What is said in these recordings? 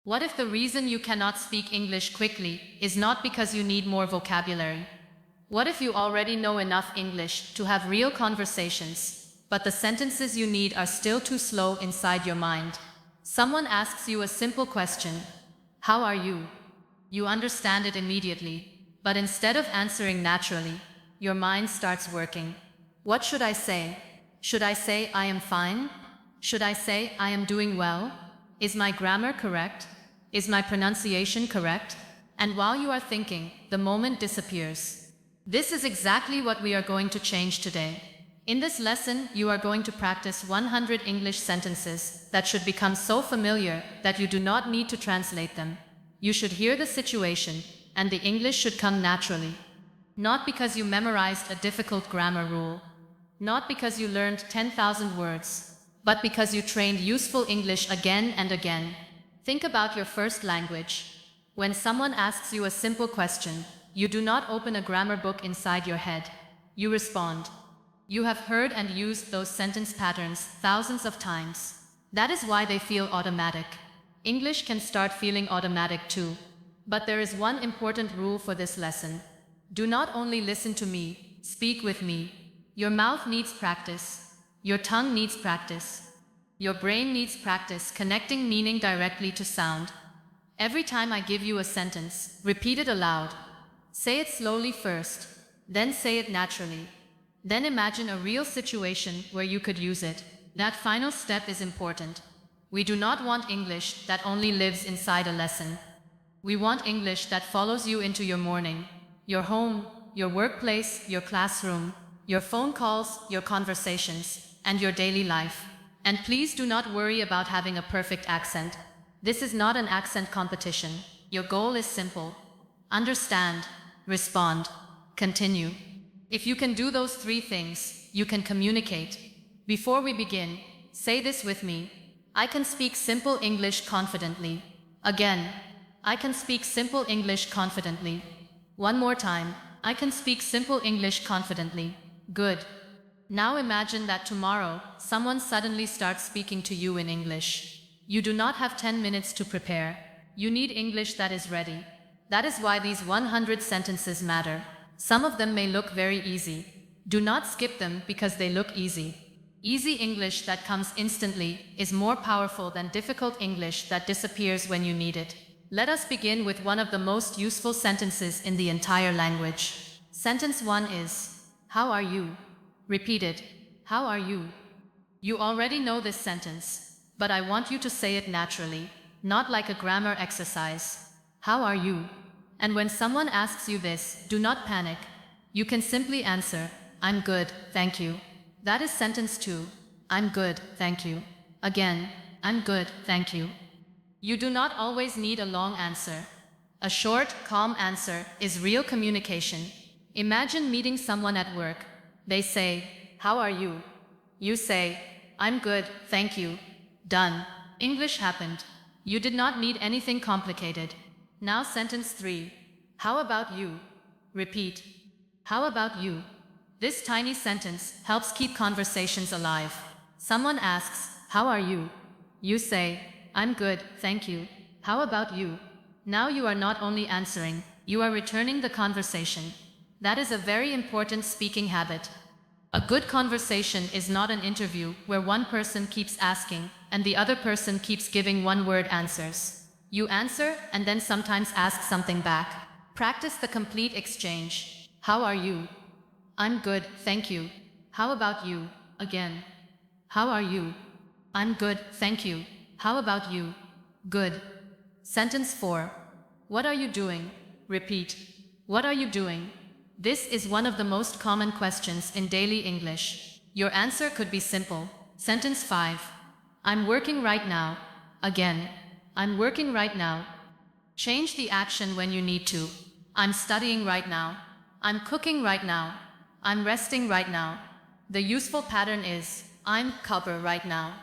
What if the reason you cannot speak English quickly is not because you need more vocabulary? What if you already know enough English to have real conversations, but the sentences you need are still too slow inside your mind? Someone asks you a simple question, "How are you?" You understand it immediately, but instead of answering naturally, your mind starts working. What should I say? Should I say I am fine? Should I say I am doing well? Is my grammar correct? Is my pronunciation correct? And while you are thinking, the moment disappears. This is exactly what we are going to change today. In this lesson, you are going to practice 100 English sentences that should become so familiar that you do not need to translate them. You should hear the situation, and the English should come naturally. Not because you memorized a difficult grammar rule. Not because you learned 10,000 words, but because you trained useful English again and again. Think about your first language. When someone asks you a simple question, you do not open a grammar book inside your head. You respond. You have heard and used those sentence patterns thousands of times. That is why they feel automatic. English can start feeling automatic too. But there is one important rule for this lesson. Do not only listen to me, speak with me. Your mouth needs practice. Your tongue needs practice. Your brain needs practice connecting meaning directly to sound. Every time I give you a sentence, repeat it aloud. Say it slowly first, then say it naturally. Then imagine a real situation where you could use it. That final step is important. We do not want English that only lives inside a lesson. We want English that follows you into your morning, your home, your workplace, your classroom, your phone calls, your conversations, and your daily life. And please do not worry about having a perfect accent. This is not an accent competition. Your goal is simple. Understand, respond, continue. If you can do those three things, you can communicate. Before we begin, say this with me. I can speak simple English confidently. Again, I can speak simple English confidently. One more time, I can speak simple English confidently. Good. Now imagine that tomorrow, someone suddenly starts speaking to you in English. You do not have 10 minutes to prepare. You need English that is ready. That is why these 100 sentences matter. Some of them may look very easy. Do not skip them because they look easy. Easy English that comes instantly is more powerful than difficult English that disappears when you need it. Let us begin with one of the most useful sentences in the entire language. Sentence 1 is, "How are you?" Repeat it. How are you? You already know this sentence, but I want you to say it naturally, not like a grammar exercise. How are you? And when someone asks you this, do not panic. You can simply answer, "I'm good, thank you." That is sentence 2. I'm good, thank you. Again, I'm good, thank you. You do not always need a long answer. A short, calm answer is real communication. Imagine meeting someone at work. They say, "How are you?" You say, "I'm good, thank you." Done. English happened. You did not need anything complicated. Now sentence 3. How about you? Repeat. How about you? This tiny sentence helps keep conversations alive. Someone asks, "How are you?" You say, "I'm good, thank you. How about you?" Now you are not only answering, you are returning the conversation. That is a very important speaking habit. A good conversation is not an interview where one person keeps asking and the other person keeps giving one-word answers. You answer and then sometimes ask something back. Practice the complete exchange. How are you? I'm good, thank you. How about you? Again. How are you? I'm good, thank you. How about you? Good. Sentence 4. What are you doing? Repeat. What are you doing? This is one of the most common questions in daily English. Your answer could be simple. Sentence 5. I'm working right now. Again. I'm working right now. Change the action when you need to. I'm studying right now. I'm cooking right now. I'm resting right now. The useful pattern is, I'm cover right now.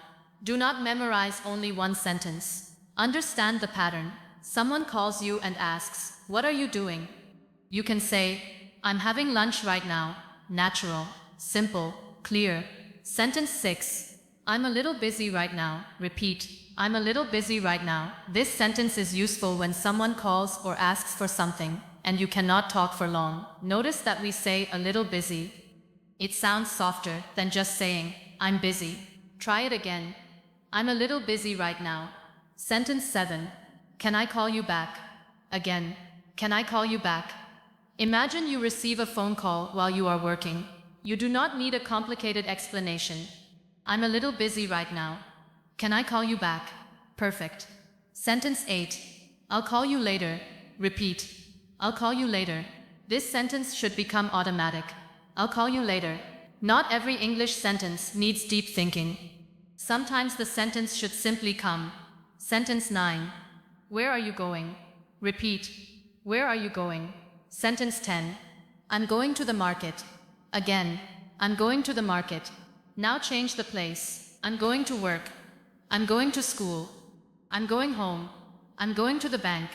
Do not memorize only one sentence. Understand the pattern. Someone calls you and asks, "What are you doing?" You can say, "I'm having lunch right now." Natural, simple, clear. Sentence 6. I'm a little busy right now. Repeat. I'm a little busy right now. This sentence is useful when someone calls or asks for something, and you cannot talk for long. Notice that we say a little busy. It sounds softer than just saying, I'm busy. Try it again. I'm a little busy right now. Sentence 7. Can I call you back? Again. Can I call you back? Imagine you receive a phone call while you are working. You do not need a complicated explanation. I'm a little busy right now. Can I call you back? Perfect. Sentence 8. I'll call you later. Repeat. I'll call you later. This sentence should become automatic. I'll call you later. Not every English sentence needs deep thinking. Sometimes the sentence should simply come. Sentence 9. Where are you going? Repeat. Where are you going? Sentence 10. I'm going to the market. Again. I'm going to the market. Now change the place. I'm going to work. I'm going to school. I'm going home. I'm going to the bank.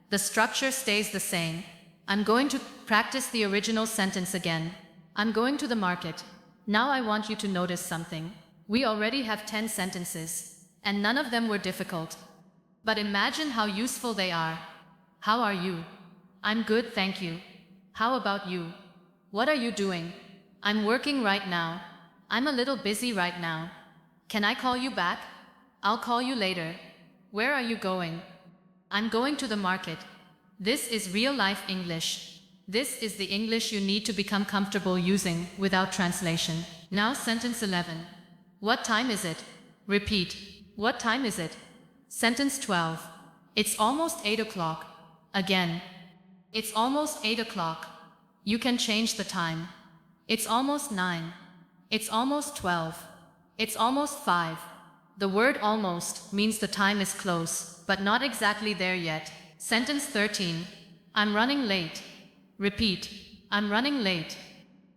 The structure stays the same. I'm going to practice the original sentence again. I'm going to the market. Now I want you to notice something. We already have 10 sentences, and none of them were difficult. But imagine how useful they are. How are you? I'm good, thank you. How about you? What are you doing? I'm working right now. I'm a little busy right now. Can I call you back? I'll call you later. Where are you going? I'm going to the market. This is real-life English. This is the English you need to become comfortable using without translation. Now sentence 11. What time is it? Repeat. What time is it? Sentence 12. It's almost 8 o'clock. Again. It's almost 8 o'clock. You can change the time. It's almost 9. It's almost 12. It's almost 5. The word almost means the time is close, but not exactly there yet. Sentence 13. I'm running late. Repeat. I'm running late.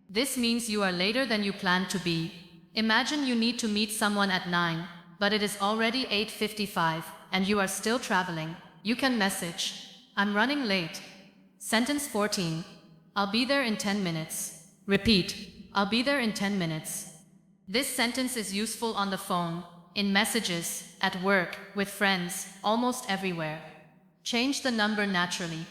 This means you are later than you planned to be. Imagine you need to meet someone at 9, but it is already 8:55 and you are still traveling. You can message, I'm running late. Sentence 14. I'll be there in 10 minutes. Repeat. I'll be there in 10 minutes. This sentence is useful on the phone, in messages, at work, with friends, almost everywhere. Change the number naturally.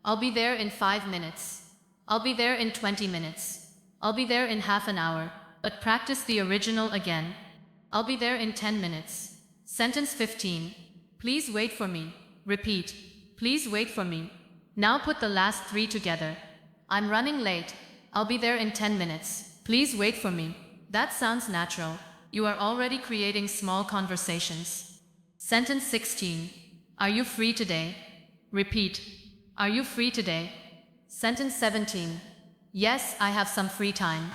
I'll be there in 5 minutes. I'll be there in 20 minutes. I'll be there in half an hour, but practice the original again. I'll be there in 10 minutes. Sentence 15. Please wait for me. Repeat. Please wait for me. Now put the last 3 together. I'm running late. I'll be there in 10 minutes. Please wait for me. That sounds natural. You are already creating small conversations. Sentence 16. Are you free today? Repeat. Are you free today? Sentence 17. Yes, I have some free time.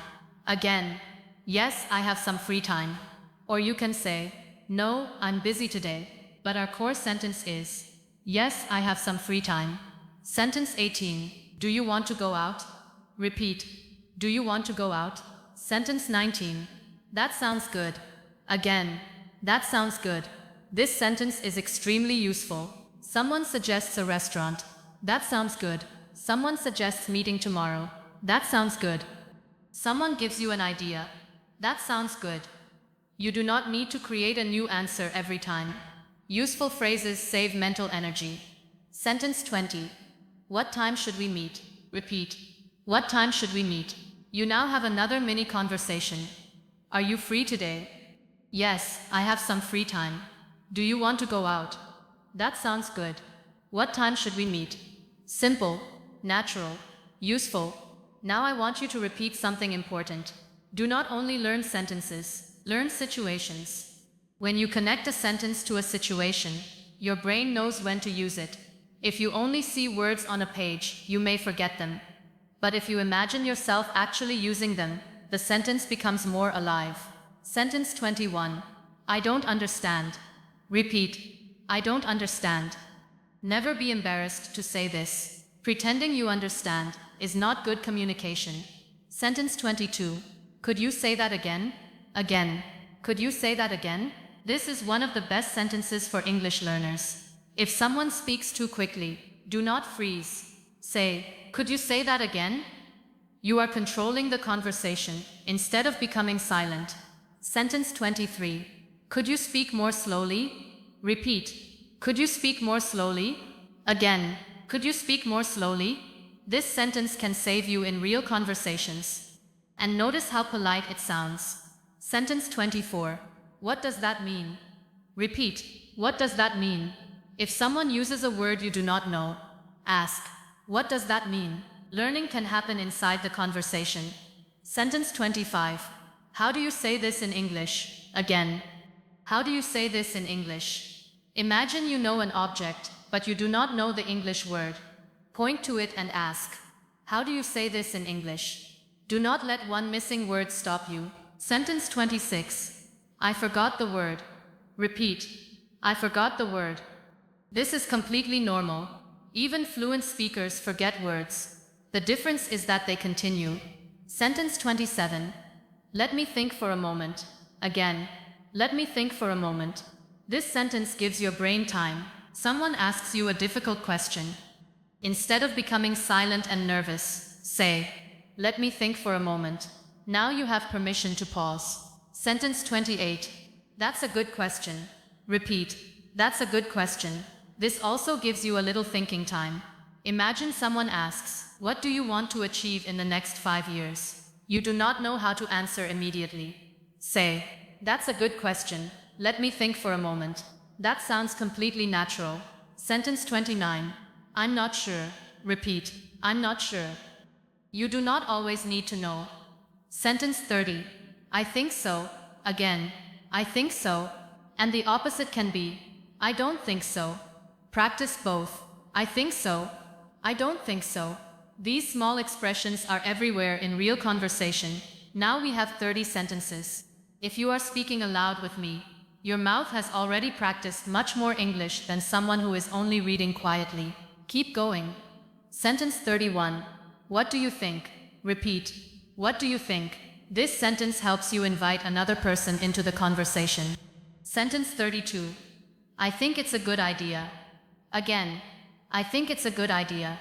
Again. Yes, I have some free time. Or you can say, no, I'm busy today. But our core sentence is, yes, I have some free time. Sentence 18. Do you want to go out? Repeat. Do you want to go out? Sentence 19. That sounds good. Again. That sounds good. This sentence is extremely useful. Someone suggests a restaurant. That sounds good. Someone suggests meeting tomorrow. That sounds good. Someone gives you an idea. That sounds good. You do not need to create a new answer every time. Useful phrases save mental energy. Sentence 20. What time should we meet? Repeat. What time should we meet? You now have another mini conversation. Are you free today? Yes, I have some free time. Do you want to go out? That sounds good. What time should we meet? Simple, natural, useful. Now I want you to repeat something important. Do not only learn sentences, learn situations. When you connect a sentence to a situation, your brain knows when to use it. If you only see words on a page, you may forget them. But if you imagine yourself actually using them, the sentence becomes more alive. Sentence 21. I don't understand. Repeat. I don't understand. Never be embarrassed to say this. Pretending you understand is not good communication. Sentence 22. Could you say that again? Again. Could you say that again? This is one of the best sentences for English learners. If someone speaks too quickly, do not freeze. Say, could you say that again? You are controlling the conversation instead of becoming silent. Sentence 23. Could you speak more slowly? Repeat. Could you speak more slowly? Again. Could you speak more slowly? This sentence can save you in real conversations. And notice how polite it sounds. Sentence 24. What does that mean? Repeat. What does that mean? If someone uses a word you do not know, ask, what does that mean? Learning can happen inside the conversation. Sentence 25. How do you say this in English? Again. How do you say this in English? Imagine you know an object, but you do not know the English word. Point to it and ask, how do you say this in English? Do not let one missing word stop you. Sentence 26. I forgot the word. Repeat. I forgot the word. This is completely normal. Even fluent speakers forget words. The difference is that they continue. Sentence 27. Let me think for a moment. Again. Let me think for a moment. This sentence gives your brain time. Someone asks you a difficult question. Instead of becoming silent and nervous, say, let me think for a moment. Now you have permission to pause. Sentence 28. That's a good question. Repeat. That's a good question. This also gives you a little thinking time. Imagine someone asks, what do you want to achieve in the next 5 years? You do not know how to answer immediately. Say, that's a good question. Let me think for a moment. That sounds completely natural. Sentence 29. I'm not sure. Repeat. I'm not sure. You do not always need to know. Sentence 30. I think so. Again. I think so. And the opposite can be, I don't think so. Practice both. I think so. I don't think so. These small expressions are everywhere in real conversation. Now we have 30 sentences. If you are speaking aloud with me, your mouth has already practiced much more English than someone who is only reading quietly. Keep going. Sentence 31. What do you think? Repeat. What do you think? This sentence helps you invite another person into the conversation. Sentence 32. I think it's a good idea. Again. I think it's a good idea.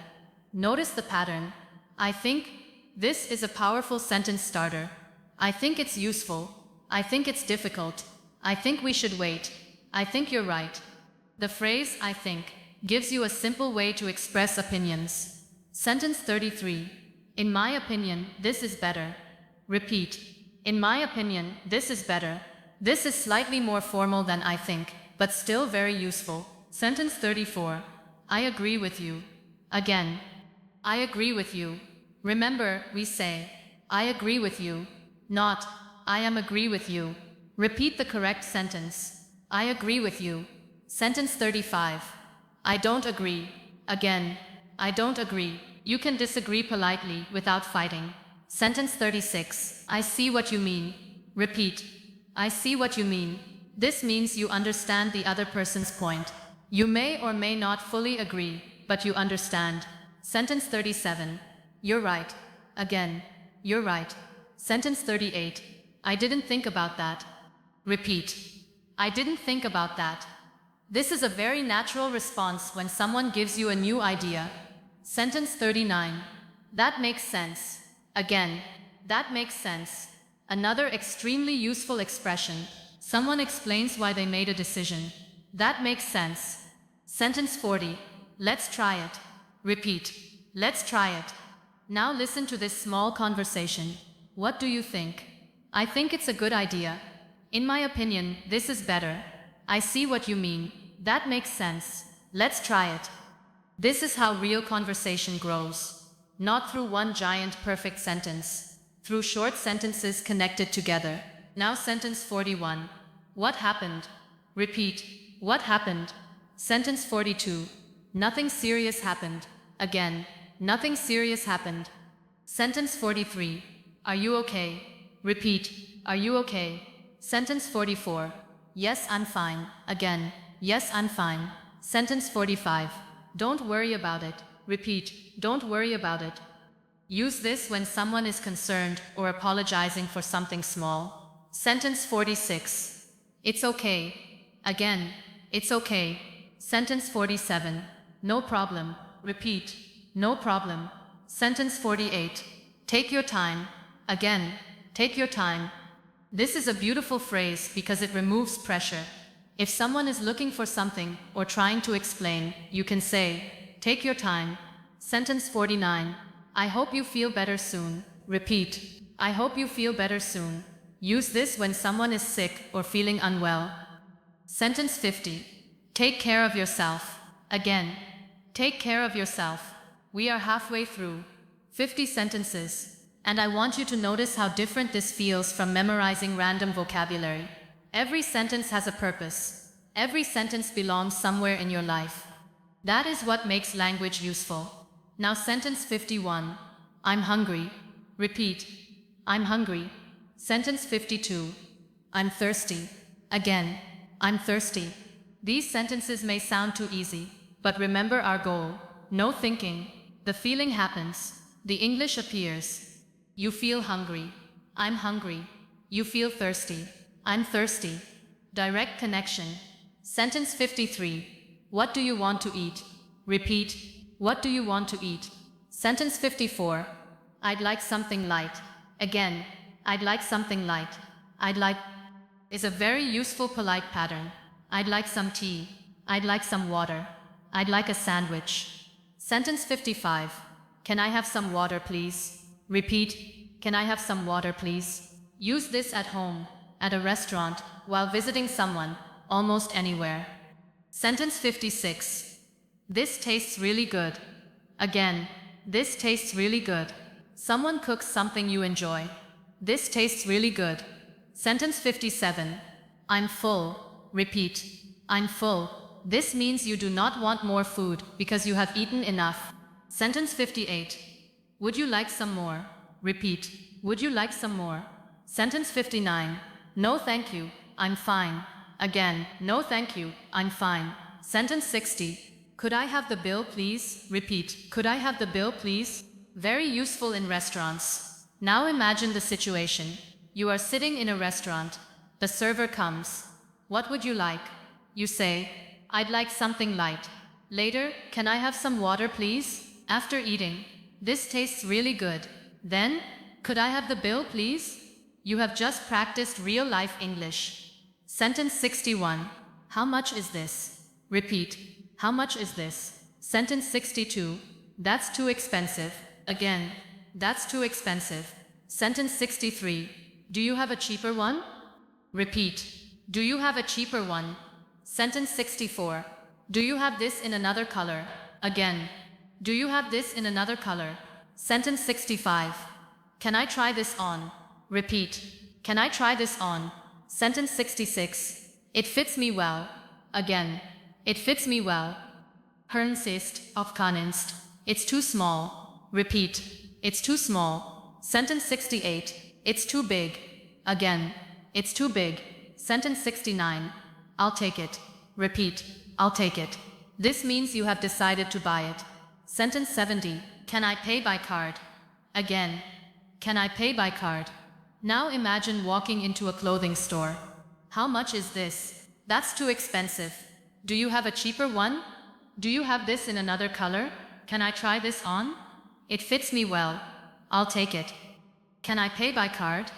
Notice the pattern. I think. This is a powerful sentence starter. I think it's useful. I think it's difficult. I think we should wait. I think you're right. The phrase, I think, gives you a simple way to express opinions. Sentence 33. In my opinion, this is better. Repeat. In my opinion, this is better. This is slightly more formal than I think, but still very useful. Sentence 34. I agree with you. Again. I agree with you. Remember, we say, I agree with you, not, I am agree with you. Repeat the correct sentence. I agree with you. Sentence 35. I don't agree. Again. I don't agree. You can disagree politely without fighting. Sentence 36. I see what you mean. Repeat. I see what you mean. This means you understand the other person's point. You may or may not fully agree, but you understand. Sentence 37. You're right. Again. You're right. Sentence 38. I didn't think about that. Repeat. I didn't think about that. This is a very natural response when someone gives you a new idea. Sentence 39. That makes sense. Again. That makes sense. Another extremely useful expression. Someone explains why they made a decision. That makes sense. Sentence 40. Let's try it. Repeat. Let's try it. Now listen to this small conversation. What do you think? I think it's a good idea. In my opinion, this is better. I see what you mean. That makes sense. Let's try it. This is how real conversation grows. Not through one giant perfect sentence. Through short sentences connected together. Now sentence 41. What happened? Repeat. What happened? Sentence 42. Nothing serious happened. Again. Nothing serious happened. Sentence 43. Are you okay? Repeat. Are you okay? Sentence 44. Yes, I'm fine. Again. Yes, I'm fine. Sentence 45. Don't worry about it. Repeat. Don't worry about it. Use this when someone is concerned or apologizing for something small. Sentence 46. It's okay. Again. It's okay. Sentence 47. No problem. Repeat. No problem. Sentence 48. Take your time. Again. Take your time. This is a beautiful phrase because it removes pressure. If someone is looking for something or trying to explain, you can say, take your time. Sentence 49. I hope you feel better soon. Repeat. I hope you feel better soon. Use this when someone is sick or feeling unwell. Sentence 50. Take care of yourself. Again. Take care of yourself. We are halfway through 50 sentences, and I want you to notice how different this feels from memorizing random vocabulary. Every sentence has a purpose. Every sentence belongs somewhere in your life. That is what makes language useful. Now sentence 51. I'm hungry. Repeat. I'm hungry. Sentence 52. I'm thirsty. Again. I'm thirsty. These sentences may sound too easy, but remember our goal. No thinking. The feeling happens. The English appears. You feel hungry. I'm hungry. You feel thirsty. I'm thirsty. Direct connection. Sentence 53. What do you want to eat? Repeat. What do you want to eat? Sentence 54. I'd like something light. Again. I'd like something light. I'd like is a very useful polite pattern. I'd like some tea. I'd like some water. I'd like a sandwich. Sentence 55. Can I have some water, please? Repeat. Can I have some water, please? Use this at home, at a restaurant, while visiting someone, almost anywhere. Sentence 56. This tastes really good. Again. This tastes really good. Someone cooks something you enjoy. This tastes really good. Sentence 57. I'm full. Repeat. I'm full. This means you do not want more food because you have eaten enough. Sentence 58. Would you like some more? Repeat. Would you like some more? Sentence 59. No thank you. I'm fine. Again. No thank you. I'm fine. Sentence 60. Could I have the bill, please? Repeat. Could I have the bill, please? Very useful in restaurants. Now imagine the situation. You are sitting in a restaurant. The server comes. What would you like? You say, I'd like something light. Later, can I have some water, please? After eating, this tastes really good. Then, could I have the bill, please? You have just practiced real-life English. Sentence 61. How much is this? Repeat. How much is this? Sentence 62. That's too expensive. Again. That's too expensive. Sentence 63. Do you have a cheaper one? Repeat. Do you have a cheaper one? Sentence 64. Do you have this in another color? Again. Do you have this in another color? Sentence 65. Can I try this on? Repeat. Can I try this on? Sentence 66. It fits me well. Again. It fits me well. Hernsist, of kanst. It's too small. Repeat. It's too small. Sentence 68. It's too big. Again. It's too big. Sentence 69. I'll take it. Repeat. I'll take it. This means you have decided to buy it. Sentence 70. Can I pay by card? Again. Can I pay by card? Now imagine walking into a clothing store. How much is this? That's too expensive. Do you have a cheaper one? Do you have this in another color? Can I try this on? It fits me well. I'll take it. Can I pay by card?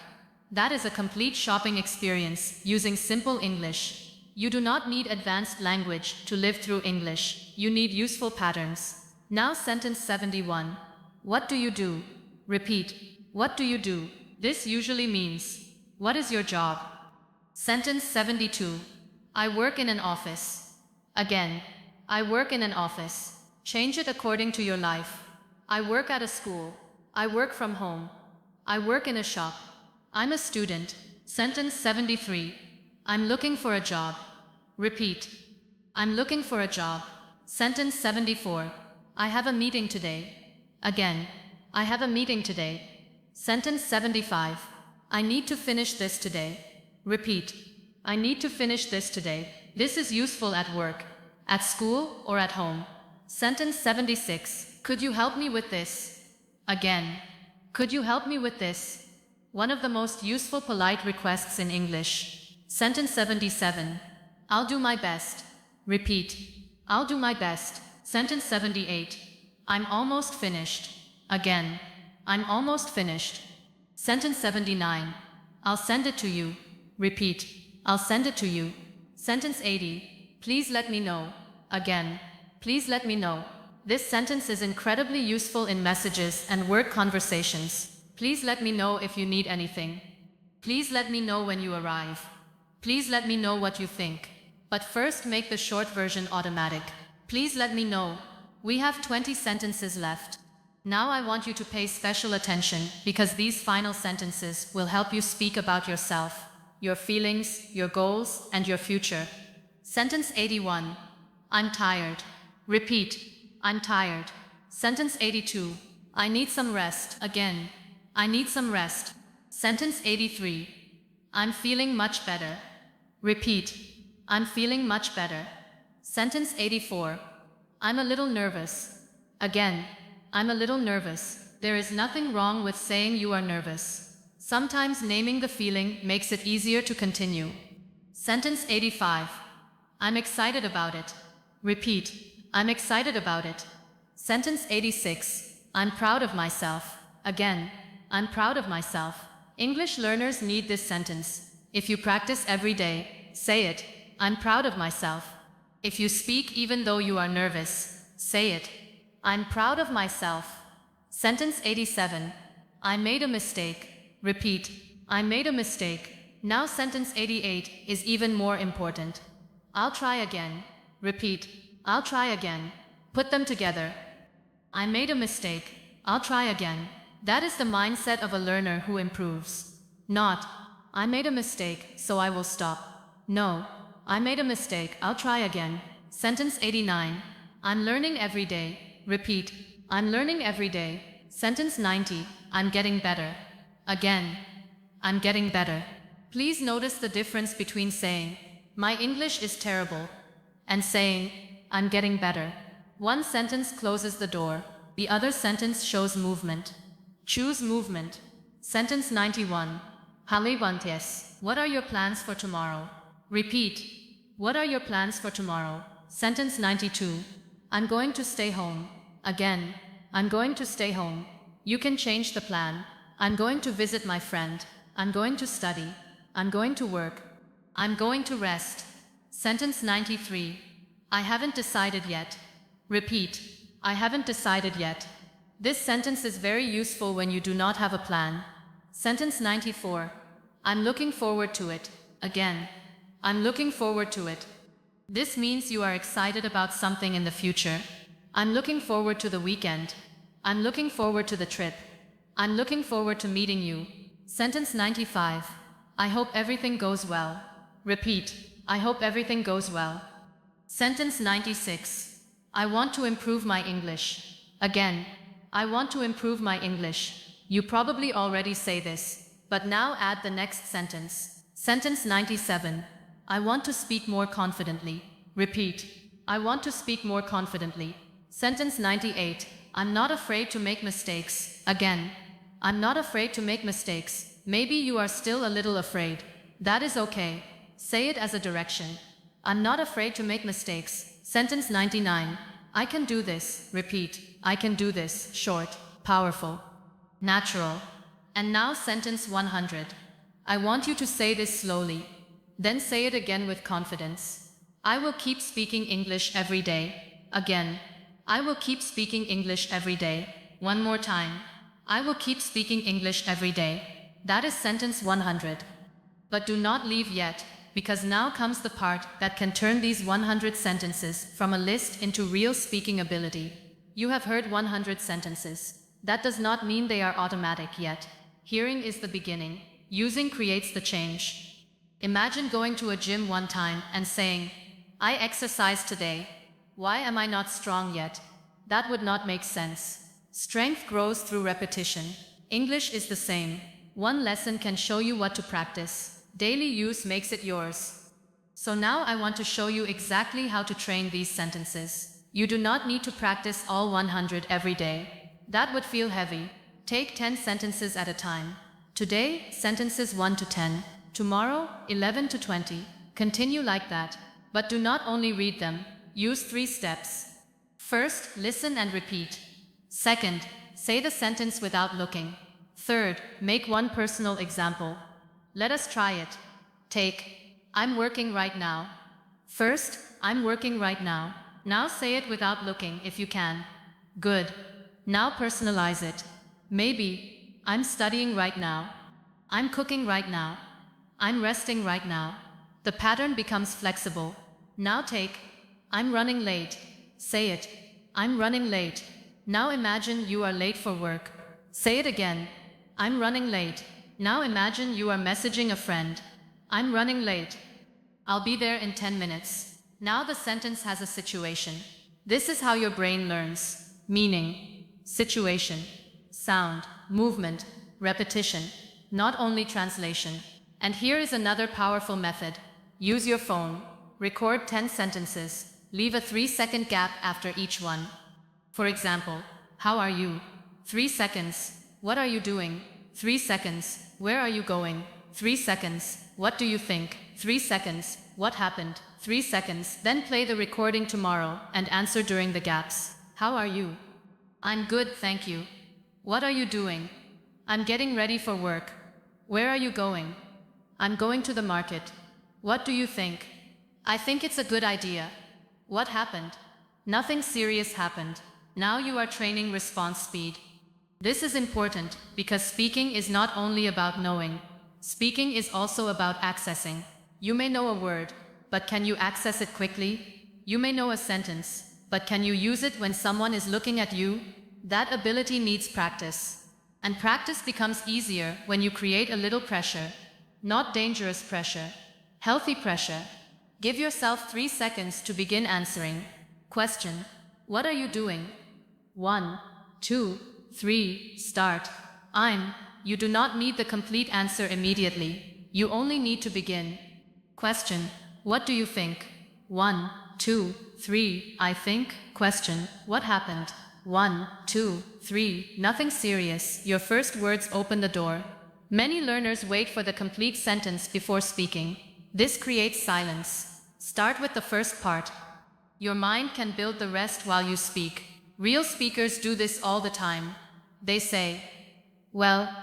That is a complete shopping experience using simple English. You do not need advanced language to live through English. You need useful patterns. Now sentence 71. What do you do? Repeat. What do you do? This usually means, what is your job? Sentence 72. I work in an office. Again. I work in an office. Change it according to your life. I work at a school. I work from home. I work in a shop. I'm a student. Sentence 73. I'm looking for a job. Repeat. I'm looking for a job. Sentence 74. I have a meeting today. Again. I have a meeting today. Sentence 75. I need to finish this today. Repeat. I need to finish this today. This is useful at work, at school, or at home. Sentence 76. Could you help me with this? Again. Could you help me with this? One of the most useful polite requests in English. Sentence 77. I'll do my best. Repeat. I'll do my best. Sentence 78. I'm almost finished. Again. I'm almost finished. Sentence 79. I'll send it to you. Repeat. I'll send it to you. Sentence 80. Please let me know. Again. Please let me know. This sentence is incredibly useful in messages and word conversations. Please let me know if you need anything. Please let me know when you arrive. Please let me know what you think. But first make the short version automatic. Please let me know. We have 20 sentences left. Now I want you to pay special attention because these final sentences will help you speak about yourself, your feelings, your goals, and your future. Sentence 81. I'm tired. Repeat. I'm tired. Sentence 82. I need some rest. Again. I need some rest. Sentence 83. I'm feeling much better. Repeat. I'm feeling much better. Sentence 84. I'm a little nervous. Again. I'm a little nervous. There is nothing wrong with saying you are nervous. Sometimes naming the feeling makes it easier to continue. Sentence 85. I'm excited about it. Repeat. I'm excited about it. Sentence 86. I'm proud of myself. Again. I'm proud of myself. English learners need this sentence. If you practice every day, say it. I'm proud of myself. If you speak even though you are nervous, say it. I'm proud of myself. Sentence 87. I made a mistake. Repeat. I made a mistake. Now sentence 88 is even more important. I'll try again. Repeat. I'll try again. Put them together. I made a mistake. I'll try again. That is the mindset of a learner who improves. Not, I made a mistake, so I will stop. No, I made a mistake, I'll try again. Sentence 89. I'm learning every day. Repeat. I'm learning every day. Sentence 90. I'm getting better. Again. I'm getting better. Please notice the difference between saying, my English is terrible, and saying, I'm getting better. One sentence closes the door. The other sentence shows movement. Choose movement. Sentence 91. Halivantes. What are your plans for tomorrow? Repeat. What are your plans for tomorrow? Sentence 92. I'm going to stay home. Again. I'm going to stay home. You can change the plan. I'm going to visit my friend. I'm going to study. I'm going to work. I'm going to rest. Sentence 93. I haven't decided yet. Repeat. I haven't decided yet. This sentence is very useful when you do not have a plan. Sentence 94. I'm looking forward to it. Again. I'm looking forward to it. This means you are excited about something in the future. I'm looking forward to the weekend. I'm looking forward to the trip. I'm looking forward to meeting you. Sentence 95. I hope everything goes well. Repeat. I hope everything goes well. Sentence 96. I want to improve my English. Again. I want to improve my English. You probably already say this, but now add the next sentence. Sentence 97. I want to speak more confidently. Repeat. I want to speak more confidently. Sentence 98. I'm not afraid to make mistakes. Again. I'm not afraid to make mistakes. Maybe you are still a little afraid. That is okay. Say it as a direction. I'm not afraid to make mistakes. Sentence 99. I can do this. Repeat. I can do this. Short, powerful, natural. And now sentence 100. I want you to say this slowly. Then say it again with confidence. I will keep speaking English every day. Again. I will keep speaking English every day. One more time. I will keep speaking English every day. That is sentence 100. But do not leave yet, because now comes the part that can turn these 100 sentences from a list into real speaking ability. You have heard 100 sentences. That does not mean they are automatic yet. Hearing is the beginning. Using creates the change. Imagine going to a gym one time and saying, I exercised today. Why am I not strong yet? That would not make sense. Strength grows through repetition. English is the same. One lesson can show you what to practice. Daily use makes it yours. So now I want to show you exactly how to train these sentences. You do not need to practice all 100 every day. That would feel heavy. Take 10 sentences at a time. Today, sentences 1 to 10. Tomorrow, 11 to 20. Continue like that. But do not only read them. Use 3 steps. First, listen and repeat. Second, say the sentence without looking. Third, make one personal example. Let us try it. Take, I'm working right now. First, I'm working right now. Now say it without looking if you can. Good. Now personalize it. Maybe, I'm studying right now. I'm cooking right now. I'm resting right now. The pattern becomes flexible. Now take, I'm running late. Say it. I'm running late. Now imagine you are late for work. Say it again. I'm running late. Now imagine you are messaging a friend. I'm running late. I'll be there in 10 minutes. Now the sentence has a situation. This is how your brain learns. Meaning, situation, sound, movement, repetition, not only translation. And here is another powerful method. Use your phone. Record 10 sentences. Leave a 3-second gap after each one. For example, how are you? 3 seconds. What are you doing? 3 seconds. Where are you going? 3 seconds. What do you think? 3 seconds. What happened? 3 seconds. Then play the recording tomorrow and answer during the gaps. How are you? I'm good, thank you. What are you doing? I'm getting ready for work. Where are you going? I'm going to the market. What do you think? I think it's a good idea. What happened? Nothing serious happened. Now you are training response speed. This is important because speaking is not only about knowing. Speaking is also about accessing. You may know a word, but can you access it quickly? You may know a sentence, but can you use it when someone is looking at you? That ability needs practice. And practice becomes easier when you create a little pressure. Not dangerous pressure. Healthy pressure. Give yourself 3 seconds to begin answering. Question. What are you doing? 1, 2, 3, start. You do not need the complete answer immediately. You only need to begin. Question. What do you think? 1, 2, 3, I think. Question. What happened? 1, 2, 3, nothing serious. Your first words open the door. Many learners wait for the complete sentence before speaking. This creates silence. Start with the first part. Your mind can build the rest while you speak. Real speakers do this all the time. They say, well,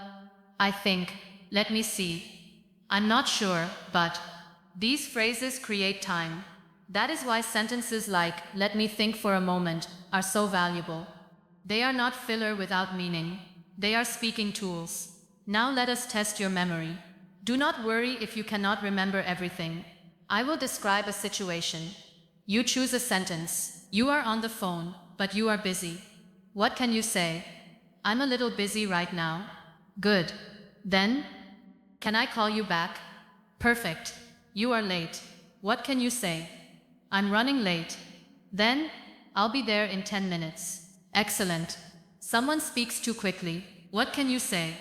I think, let me see. I'm not sure, but. These phrases create time. That is why sentences like, let me think for a moment, are so valuable. They are not filler without meaning. They are speaking tools. Now let us test your memory. Do not worry if you cannot remember everything. I will describe a situation. You choose a sentence. You are on the phone, but you are busy. What can you say? I'm a little busy right now. Good. Then? Can I call you back? Perfect. You are late. What can you say? I'm running late. Then? I'll be there in 10 minutes. Excellent. Someone speaks too quickly. What can you say?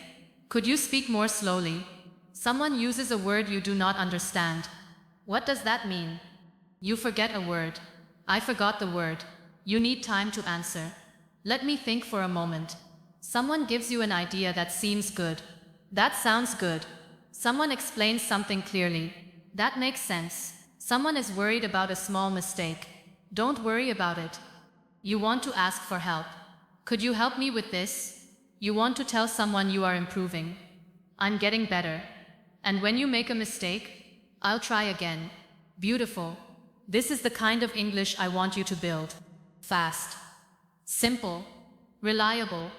Could you speak more slowly? Someone uses a word you do not understand. What does that mean? You forget a word. I forgot the word. You need time to answer. Let me think for a moment. Someone gives you an idea that seems good. That sounds good. Someone explains something clearly. That makes sense. Someone is worried about a small mistake. Don't worry about it. You want to ask for help. Could you help me with this? You want to tell someone you are improving. I'm getting better. And when you make a mistake, I'll try again. Beautiful. This is the kind of English I want you to build. Fast. Simple. Reliable.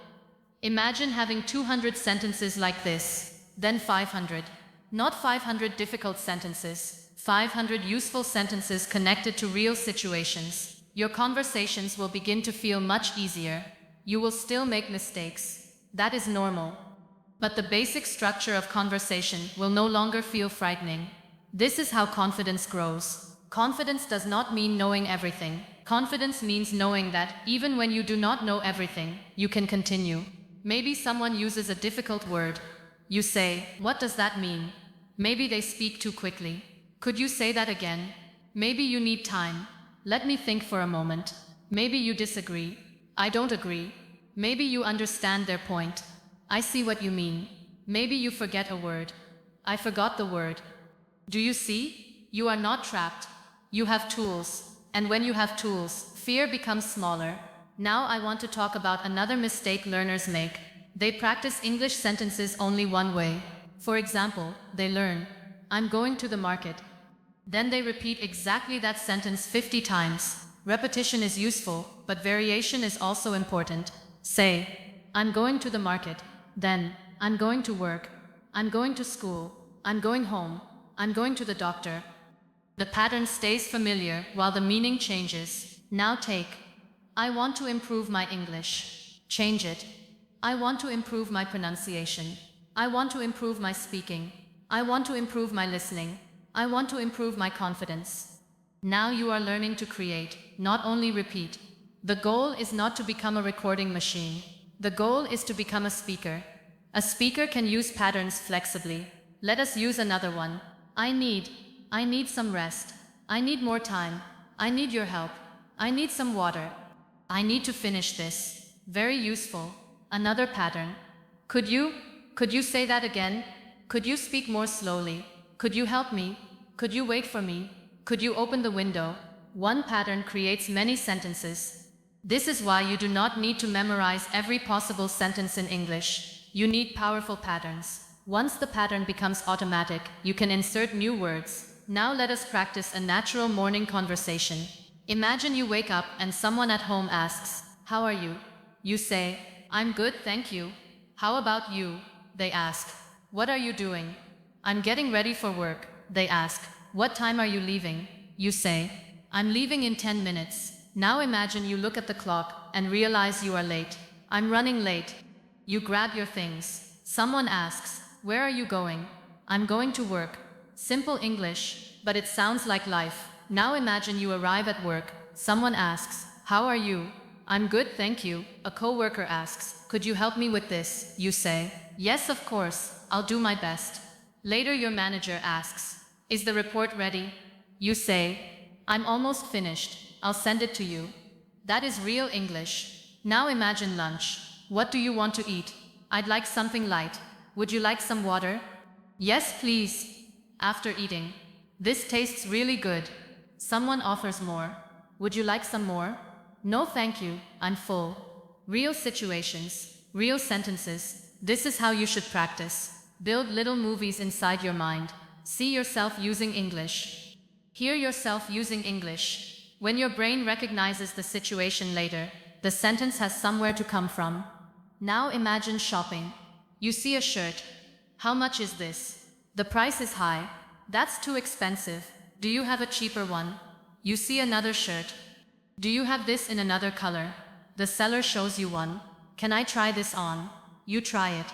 Imagine having 200 sentences like this, then 500. Not 500 difficult sentences, 500 useful sentences connected to real situations. Your conversations will begin to feel much easier. You will still make mistakes. That is normal. But the basic structure of conversation will no longer feel frightening. This is how confidence grows. Confidence does not mean knowing everything. Confidence means knowing that, even when you do not know everything, you can continue. Maybe someone uses a difficult word. You say, what does that mean? Maybe they speak too quickly. Could you say that again? Maybe you need time. Let me think for a moment. Maybe you disagree. I don't agree. Maybe you understand their point. I see what you mean. Maybe you forget a word. I forgot the word. Do you see? You are not trapped. You have tools. And when you have tools, fear becomes smaller. Now I want to talk about another mistake learners make. They practice English sentences only one way. For example, they learn, I'm going to the market. Then they repeat exactly that sentence 50 times. Repetition is useful, but variation is also important. Say, I'm going to the market. Then, I'm going to work. I'm going to school. I'm going home. I'm going to the doctor. The pattern stays familiar while the meaning changes. Now take, I want to improve my English. Change it. I want to improve my pronunciation. I want to improve my speaking. I want to improve my listening. I want to improve my confidence. Now you are learning to create, not only repeat. The goal is not to become a recording machine. The goal is to become a speaker. A speaker can use patterns flexibly. Let us use another one. I need some rest. I need more time. I need your help. I need some water. I need to finish this. Very useful. Another pattern. Could you say that again? Could you speak more slowly? Could you help me? Could you wait for me? Could you open the window? One pattern creates many sentences. This is why you do not need to memorize every possible sentence in English. You need powerful patterns. Once the pattern becomes automatic, you can insert new words. Now let us practice a natural morning conversation. Imagine you wake up and someone at home asks, how are you? You say, I'm good, thank you. How about you? They ask. What are you doing? I'm getting ready for work. They ask, what time are you leaving? You say, I'm leaving in 10 minutes. Now imagine you look at the clock and realize you are late. I'm running late. You grab your things. Someone asks, where are you going? I'm going to work. Simple English, but it sounds like life. Now imagine you arrive at work. Someone asks, how are you? I'm good, thank you. A coworker asks, could you help me with this? You say, yes, of course. I'll do my best. Later your manager asks, is the report ready? You say, I'm almost finished. I'll send it to you. That is real English. Now imagine lunch. What do you want to eat? I'd like something light. Would you like some water? Yes, please. After eating, this tastes really good. Someone offers more. Would you like some more? No, thank you. I'm full. Real situations, real sentences. This is how you should practice. Build little movies inside your mind. See yourself using English. Hear yourself using English. When your brain recognizes the situation later, the sentence has somewhere to come from. Now imagine shopping. You see a shirt. How much is this? The price is high. That's too expensive. Do you have a cheaper one? You see another shirt. Do you have this in another color? The seller shows you one. Can I try this on? You try it.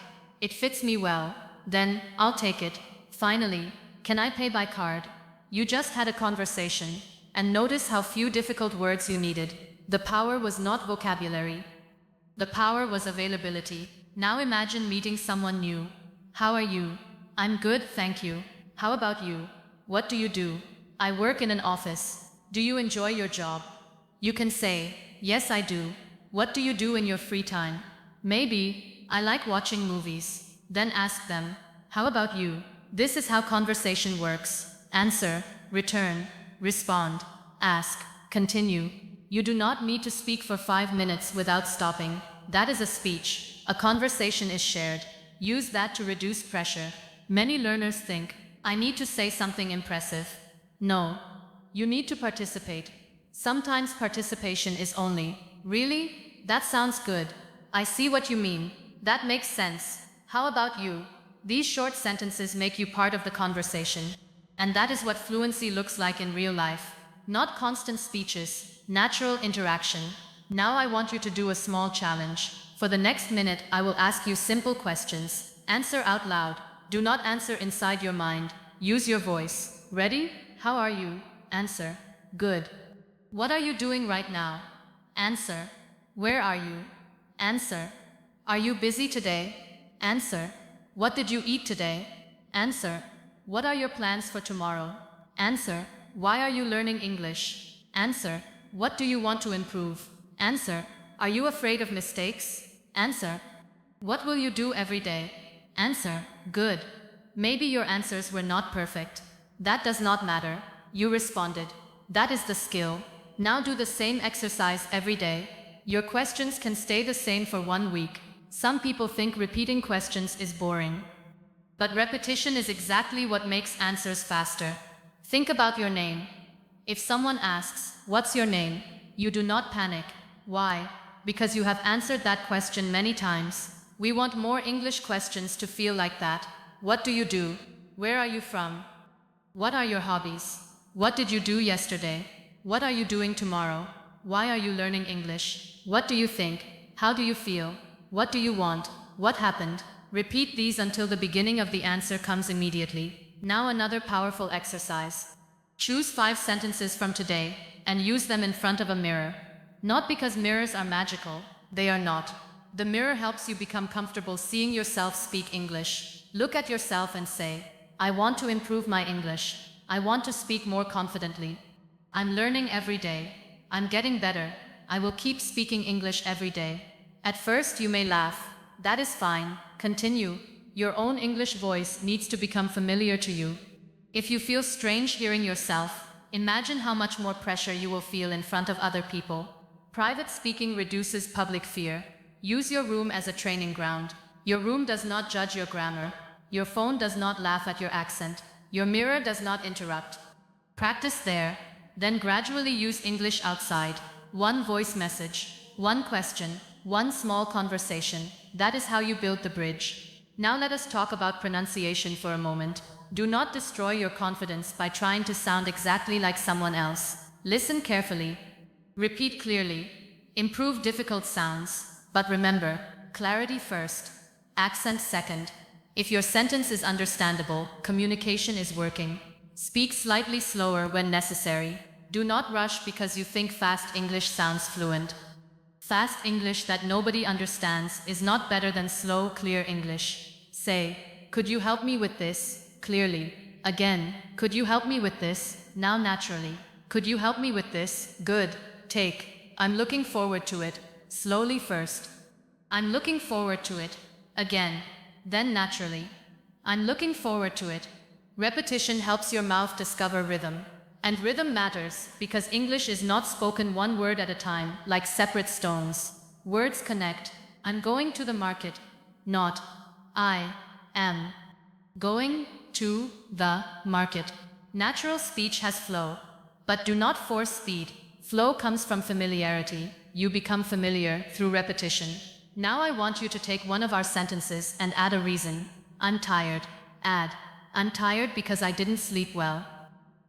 It fits me well. Then, I'll take it. Finally, can I pay by card? You just had a conversation. And notice how few difficult words you needed. The power was not vocabulary. The power was availability. Now imagine meeting someone new. How are you? I'm good, thank you. How about you? What do you do? I work in an office. Do you enjoy your job? You can say, yes, I do. What do you do in your free time? Maybe, I like watching movies. Then ask them, how about you? This is how conversation works. Answer, return, respond, ask, continue. You do not need to speak for 5 minutes without stopping. That is a speech. A conversation is shared. Use that to reduce pressure. Many learners think, I need to say something impressive. No, you need to participate. Sometimes participation is only, really? That sounds good. I see what you mean. That makes sense. How about you? These short sentences make you part of the conversation. And that is what fluency looks like in real life. Not constant speeches, natural interaction. Now I want you to do a small challenge. For the next minute, I will ask you simple questions. Answer out loud. Do not answer inside your mind. Use your voice. Ready? How are you? Answer. Good. What are you doing right now? Answer. Where are you? Answer. Are you busy today? Answer. What did you eat today? Answer. What are your plans for tomorrow? Answer. Why are you learning English? Answer. What do you want to improve? Answer. Are you afraid of mistakes? Answer. What will you do every day? Answer. Good. Maybe your answers were not perfect. That does not matter. You responded. That is the skill. Now do the same exercise every day. Your questions can stay the same for 1 week. Some people think repeating questions is boring. But repetition is exactly what makes answers faster. Think about your name. If someone asks, "What's your name?" you do not panic. Why? Because you have answered that question many times. We want more English questions to feel like that. What do you do? Where are you from? What are your hobbies? What did you do yesterday? What are you doing tomorrow? Why are you learning English? What do you think? How do you feel? What do you want? What happened? Repeat these until the beginning of the answer comes immediately. Now another powerful exercise. Choose 5 sentences from today and use them in front of a mirror. Not because mirrors are magical, they are not. The mirror helps you become comfortable seeing yourself speak English. Look at yourself and say, "I want to improve my English. I want to speak more confidently. I'm learning every day. I'm getting better. I will keep speaking English every day." At first you may laugh. That is fine. Continue. Your own English voice needs to become familiar to you. If you feel strange hearing yourself, imagine how much more pressure you will feel in front of other people. Private speaking reduces public fear. Use your room as a training ground. Your room does not judge your grammar. Your phone does not laugh at your accent. Your mirror does not interrupt. Practice there, then gradually use English outside. One voice message, one question, one small conversation. That is how you build the bridge. Now let us talk about pronunciation for a moment. Do not destroy your confidence by trying to sound exactly like someone else. Listen carefully. Repeat clearly. Improve difficult sounds. But remember, clarity first, accent second. If your sentence is understandable, communication is working. Speak slightly slower when necessary. Do not rush because you think fast English sounds fluent. Fast English that nobody understands is not better than slow, clear English. Say, "Could you help me with this?" clearly. Again, "Could you help me with this?" now naturally. "Could you help me with this?" good. Take, "I'm looking forward to it." slowly first. "I'm looking forward to it." again. Then naturally. "I'm looking forward to it." Repetition helps your mouth discover rhythm. And rhythm matters because English is not spoken one word at a time, like separate stones. Words connect. I'm going to the market. Not, I am going to the market. Natural speech has flow. But do not force speed. Flow comes from familiarity. You become familiar through repetition. Now I want you to take one of our sentences and add a reason. I'm tired. Add, "I'm tired because I didn't sleep well."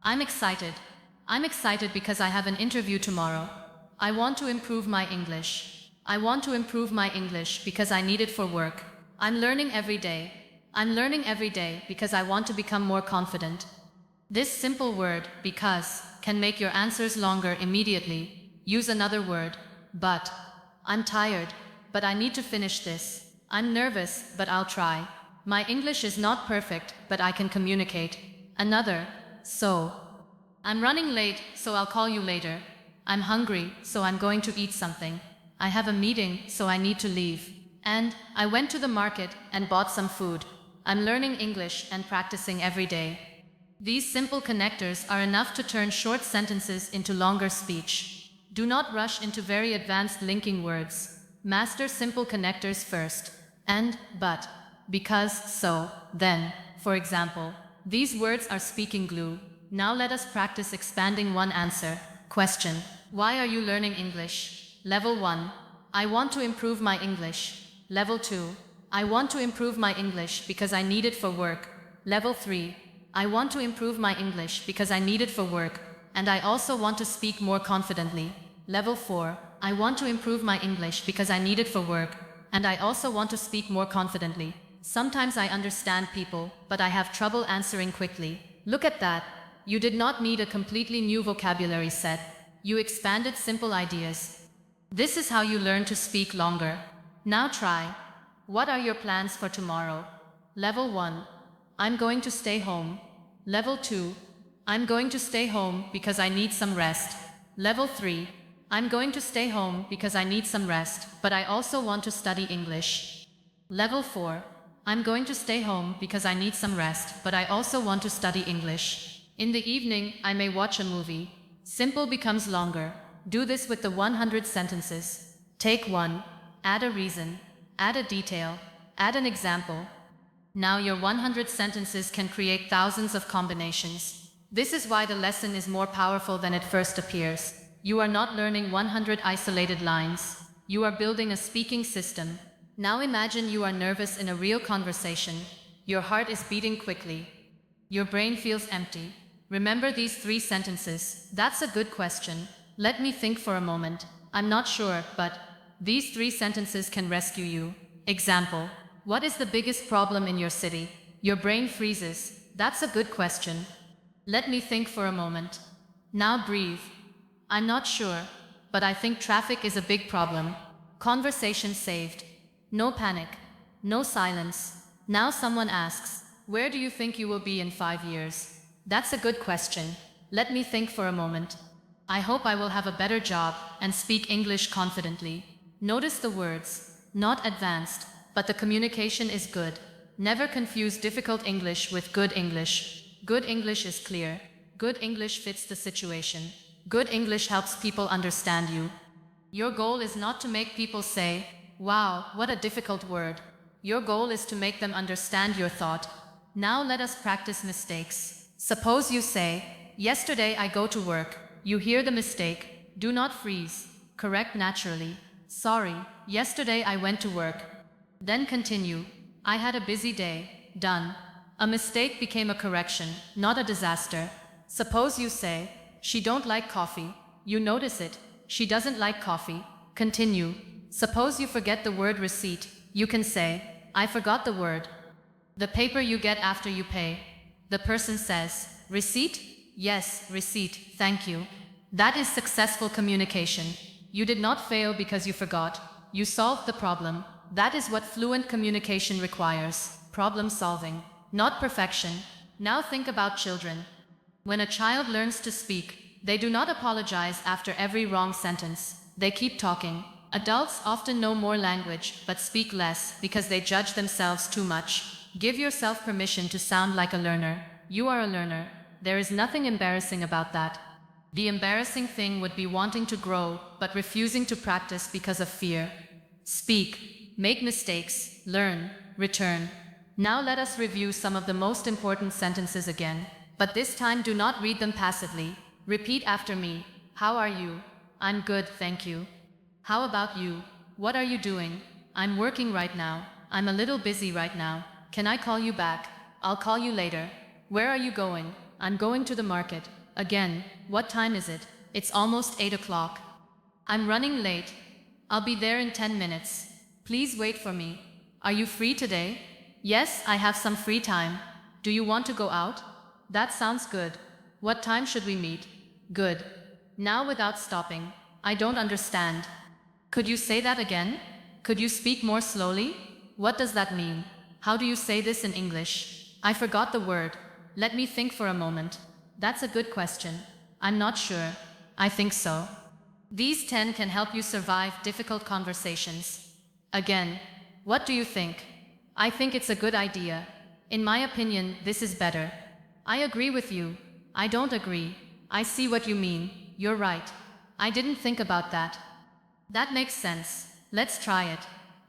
I'm excited. I'm excited because I have an interview tomorrow. I want to improve my English. I want to improve my English because I need it for work. I'm learning every day. I'm learning every day because I want to become more confident. This simple word, because, can make your answers longer immediately. Use another word, but. I'm tired, but I need to finish this. I'm nervous, but I'll try. My English is not perfect, but I can communicate. Another, so. I'm running late, so I'll call you later. I'm hungry, so I'm going to eat something. I have a meeting, so I need to leave. And, I went to the market and bought some food. I'm learning English and practicing every day. These simple connectors are enough to turn short sentences into longer speech. Do not rush into very advanced linking words. Master simple connectors first. And, but, because, so, then. For example, these words are speaking glue. Now let us practice expanding one answer. Question. Why are you learning English? Level 1. I want to improve my English. Level 2. I want to improve my English because I need it for work. Level 3. I want to improve my English because I need it for work, and I also want to speak more confidently. Level 4. I want to improve my English because I need it for work, and I also want to speak more confidently. Sometimes I understand people, but I have trouble answering quickly. Look at that. You did not need a completely new vocabulary set. You expanded simple ideas. This is how you learn to speak longer. Now try. What are your plans for tomorrow? Level 1. I'm going to stay home. Level 2. I'm going to stay home because I need some rest. Level 3. I'm going to stay home because I need some rest, but I also want to study English. Level 4. I'm going to stay home because I need some rest, but I also want to study English. In the evening, I may watch a movie. Simple becomes longer. Do this with the 100 sentences. Take one. Add a reason. Add a detail. Add an example. Now your 100 sentences can create thousands of combinations. This is why the lesson is more powerful than it first appears. You are not learning 100 isolated lines. You are building a speaking system. Now imagine you are nervous in a real conversation. Your heart is beating quickly. Your brain feels empty. Remember these 3 sentences. That's a good question. Let me think for a moment. I'm not sure, but these 3 sentences can rescue you. Example: what is the biggest problem in your city? Your brain freezes. That's a good question. Let me think for a moment. Now breathe. I'm not sure, but I think traffic is a big problem. Conversation saved. No panic. No silence. Now someone asks, where do you think you will be in 5 years? That's a good question. Let me think for a moment. I hope I will have a better job and speak English confidently. Notice the words. Not advanced, but the communication is good. Never confuse difficult English with good English. Good English is clear. Good English fits the situation. Good English helps people understand you. Your goal is not to make people say, wow, what a difficult word. Your goal is to make them understand your thought. Now let us practice mistakes. Suppose you say, yesterday I go to work. You hear the mistake. Do not freeze. Correct naturally. Sorry, yesterday I went to work. Then continue. I had a busy day. Done. A mistake became a correction, not a disaster. Suppose you say, she don't like coffee. You notice it. She doesn't like coffee. Continue. Suppose you forget the word receipt. You can say, I forgot the word. The paper you get after you pay. The person says, receipt? Yes, receipt, thank you. That is successful communication. You did not fail because you forgot. You solved the problem. That is what fluent communication requires. Problem solving, not perfection. Now think about children. When a child learns to speak, they do not apologize after every wrong sentence. They keep talking. Adults often know more language, but speak less because they judge themselves too much. Give yourself permission to sound like a learner. You are a learner. There is nothing embarrassing about that. The embarrassing thing would be wanting to grow, but refusing to practice because of fear. Speak, make mistakes, learn, return. Now let us review some of the most important sentences again. But this time do not read them passively. Repeat after me. How are you? I'm good, thank you. How about you? What are you doing? I'm working right now. I'm a little busy right now. Can I call you back? I'll call you later. Where are you going? I'm going to the market. Again, what time is it? It's almost 8 o'clock. I'm running late. I'll be there in 10 minutes. Please wait for me. Are you free today? Yes, I have some free time. Do you want to go out? That sounds good. What time should we meet? Good. Now without stopping. I don't understand. Could you say that again? Could you speak more slowly? What does that mean? How do you say this in English? I forgot the word. Let me think for a moment. That's a good question. I'm not sure. I think so. These 10 can help you survive difficult conversations. Again, what do you think? I think it's a good idea. In my opinion, this is better. I agree with you. I don't agree. I see what you mean. You're right. I didn't think about that. That makes sense. Let's try it.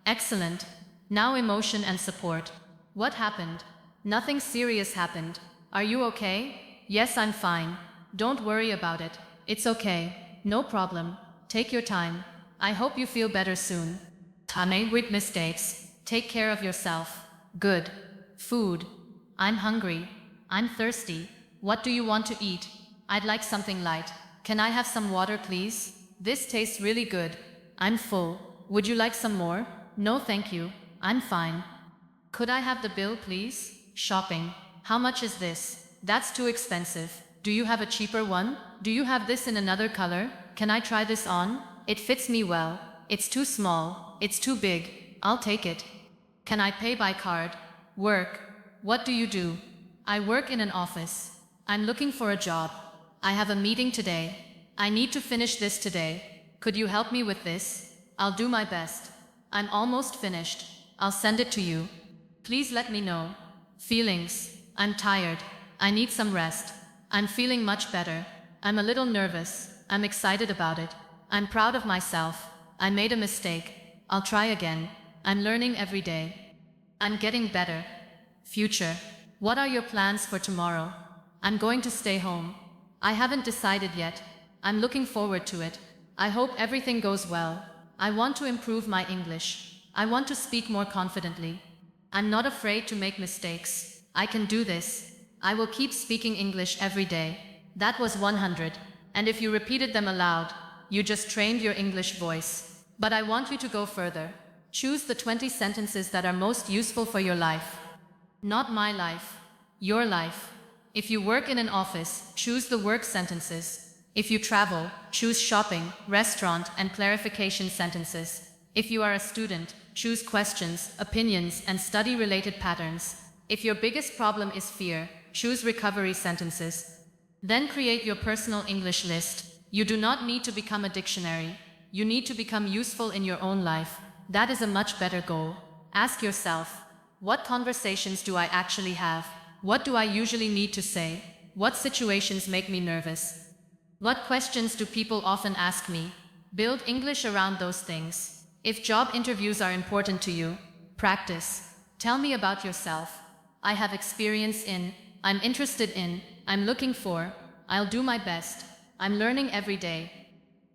Excellent. Now emotion and support. What happened? Nothing serious happened. Are you okay? Yes, I'm fine. Don't worry about it. It's okay. No problem. Take your time. I hope you feel better soon. I made with mistakes. Take care of yourself. Good. Food. I'm hungry. I'm thirsty. What do you want to eat? I'd like something light. Can I have some water, please? This tastes really good. I'm full. Would you like some more? No, thank you. I'm fine. Could I have the bill, please? Shopping. How much is this? That's too expensive. Do you have a cheaper one? Do you have this in another color? Can I try this on? It fits me well. It's too small. It's too big. I'll take it. Can I pay by card? Work. What do you do? I work in an office. I'm looking for a job. I have a meeting today. I need to finish this today. Could you help me with this? I'll do my best. I'm almost finished. I'll send it to you. Please let me know. Feelings. I'm tired. I need some rest. I'm feeling much better. I'm a little nervous. I'm excited about it. I'm proud of myself. I made a mistake. I'll try again. I'm learning every day. I'm getting better. Future. What are your plans for tomorrow? I'm going to stay home. I haven't decided yet. I'm looking forward to it. I hope everything goes well. I want to improve my English. I want to speak more confidently. I'm not afraid to make mistakes. I can do this. I will keep speaking English every day. That was 100. And if you repeated them aloud, you just trained your English voice. But I want you to go further. Choose the 20 sentences that are most useful for your life. Not my life. Your life. If you work in an office, choose the work sentences. If you travel, choose shopping, restaurant, and clarification sentences. If you are a student, choose questions, opinions, and study-related patterns. If your biggest problem is fear, choose recovery sentences. Then create your personal English list. You do not need to become a dictionary. You need to become useful in your own life. That is a much better goal. Ask yourself, what conversations do I actually have? What do I usually need to say? What situations make me nervous? What questions do people often ask me? Build English around those things. If job interviews are important to you, practice. Tell me about yourself. I have experience in, I'm interested in, I'm looking for, I'll do my best, I'm learning every day.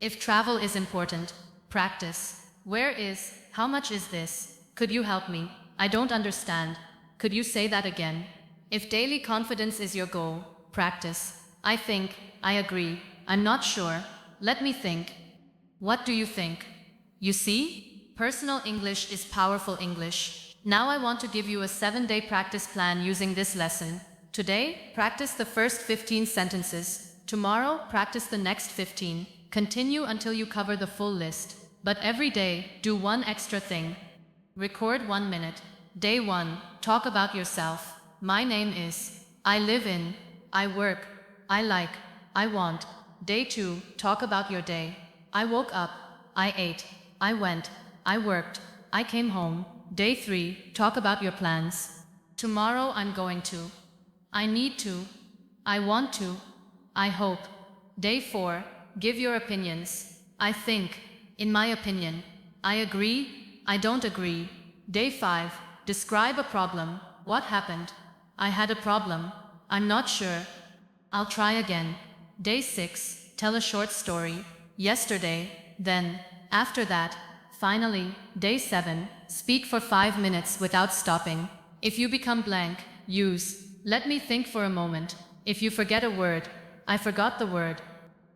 If travel is important, practice. Where is, how much is this? Could you help me? I don't understand. Could you say that again? If daily confidence is your goal, practice. I think, I agree, I'm not sure, let me think. What do you think? You see? Personal English is powerful English. Now I want to give you a 7-day practice plan using this lesson. Today, practice the first 15 sentences. Tomorrow, practice the next 15. Continue until you cover the full list. But every day, do one extra thing. Record 1 minute. Day 1, talk about yourself. My name is, I live in, I work, I like, I want. Day 2, talk about your day. I woke up, I ate, I went, I worked, I came home. Day 3, talk about your plans. Tomorrow I'm going to. I need to. I want to. I hope. Day 4, give your opinions. I think. In my opinion. I agree. I don't agree. Day 5, describe a problem. What happened? I had a problem. I'm not sure. I'll try again. Day 6, tell a short story. Yesterday, then, after that, finally. Day 7, speak for 5 minutes without stopping. If you become blank, use, let me think for a moment. If you forget a word, I forgot the word.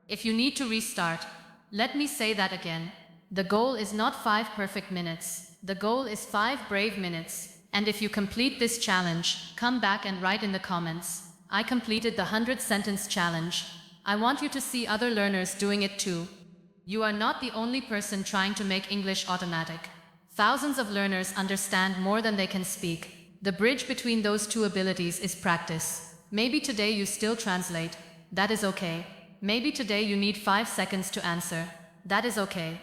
If you need to restart, let me say that again. The goal is not 5 perfect minutes. The goal is 5 brave minutes. And if you complete this challenge, come back and write in the comments. I completed the 100-sentence challenge. I want you to see other learners doing it too. You are not the only person trying to make English automatic. Thousands of learners understand more than they can speak. The bridge between those two abilities is practice. Maybe today you still translate. That is okay. Maybe today you need 5 seconds to answer. That is okay.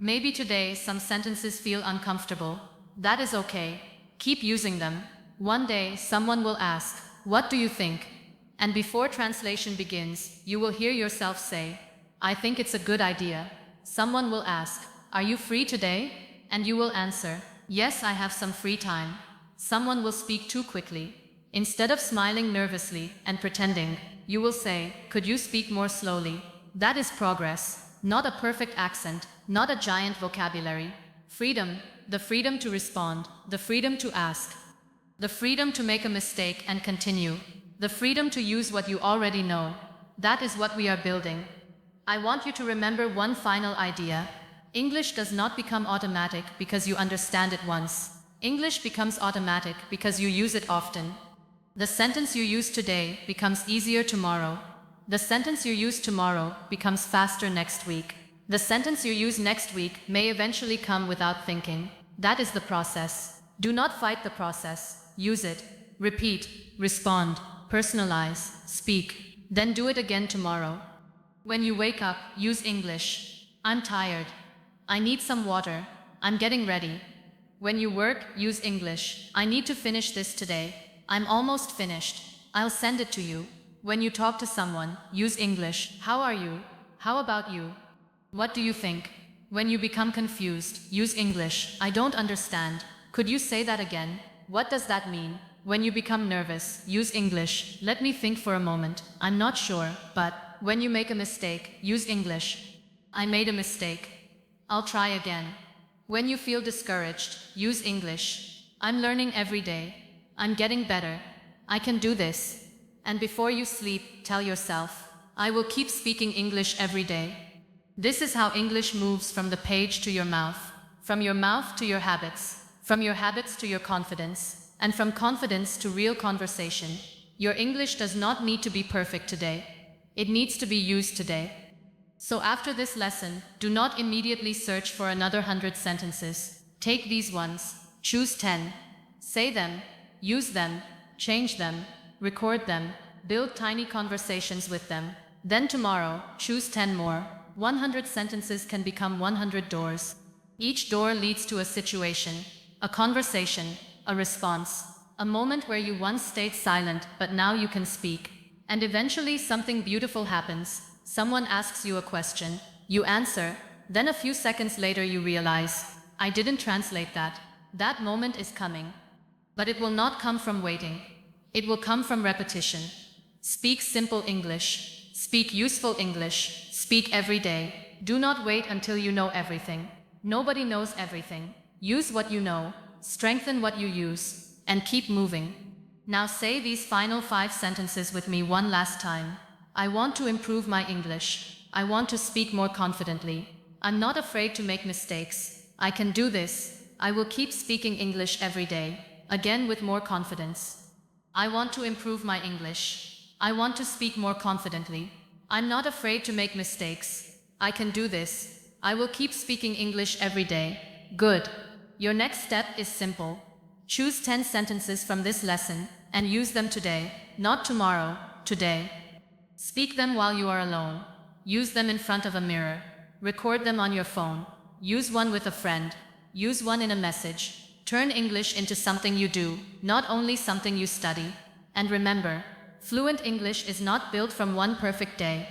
Maybe today some sentences feel uncomfortable. That is okay. Keep using them. One day someone will ask, what do you think? And before translation begins, you will hear yourself say, I think it's a good idea. Someone will ask, are you free today? And you will answer, yes, I have some free time. Someone will speak too quickly. Instead of smiling nervously and pretending, you will say, could you speak more slowly? That is progress, not a perfect accent, not a giant vocabulary. Freedom, the freedom to respond, the freedom to ask, the freedom to make a mistake and continue, the freedom to use what you already know. That is what we are building. I want you to remember one final idea. English does not become automatic because you understand it once. English becomes automatic because you use it often. The sentence you use today becomes easier tomorrow. The sentence you use tomorrow becomes faster next week. The sentence you use next week may eventually come without thinking. That is the process. Do not fight the process. Use it. Repeat. Respond. Personalize. Speak. Then do it again tomorrow. When you wake up, use English. I'm tired. I need some water. I'm getting ready. When you work, use English. I need to finish this today. I'm almost finished. I'll send it to you. When you talk to someone, use English. How are you? How about you? What do you think? When you become confused, use English. I don't understand. Could you say that again? What does that mean? When you become nervous, use English. Let me think for a moment. I'm not sure, but when you make a mistake, use English. I made a mistake. I'll try again. When you feel discouraged, use English. I'm learning every day. I'm getting better. I can do this. And before you sleep, tell yourself, I will keep speaking English every day. This is how English moves from the page to your mouth, from your mouth to your habits, from your habits to your confidence, and from confidence to real conversation. Your English does not need to be perfect today. It needs to be used today. So after this lesson, do not immediately search for another 100 sentences. Take these ones, choose 10, say them, use them, change them, record them, build tiny conversations with them. Then tomorrow, choose 10 more. 100 sentences can become 100 doors. Each door leads to a situation, a conversation, a response, a moment where you once stayed silent but now you can speak. And eventually something beautiful happens. Someone asks you a question, you answer, then a few seconds later you realize, I didn't translate that. That moment is coming. But it will not come from waiting. It will come from repetition. Speak simple English. Speak useful English. Speak every day. Do not wait until you know everything. Nobody knows everything. Use what you know, strengthen what you use, and keep moving. Now say these final 5 sentences with me one last time. I want to improve my English. I want to speak more confidently. I'm not afraid to make mistakes. I can do this. I will keep speaking English every day, again with more confidence. I want to improve my English. I want to speak more confidently. I'm not afraid to make mistakes. I can do this. I will keep speaking English every day. Good. Your next step is simple. Choose 10 sentences from this lesson and use them today, not tomorrow, today. Speak them while you are alone. Use them in front of a mirror. Record them on your phone. Use one with a friend. Use one in a message. Turn English into something you do, not only something you study. And remember, fluent English is not built from one perfect day.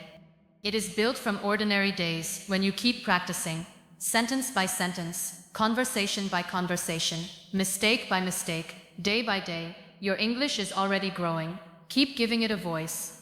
It is built from ordinary days when you keep practicing, sentence by sentence, conversation by conversation, mistake by mistake, day by day. Your English is already growing. Keep giving it a voice.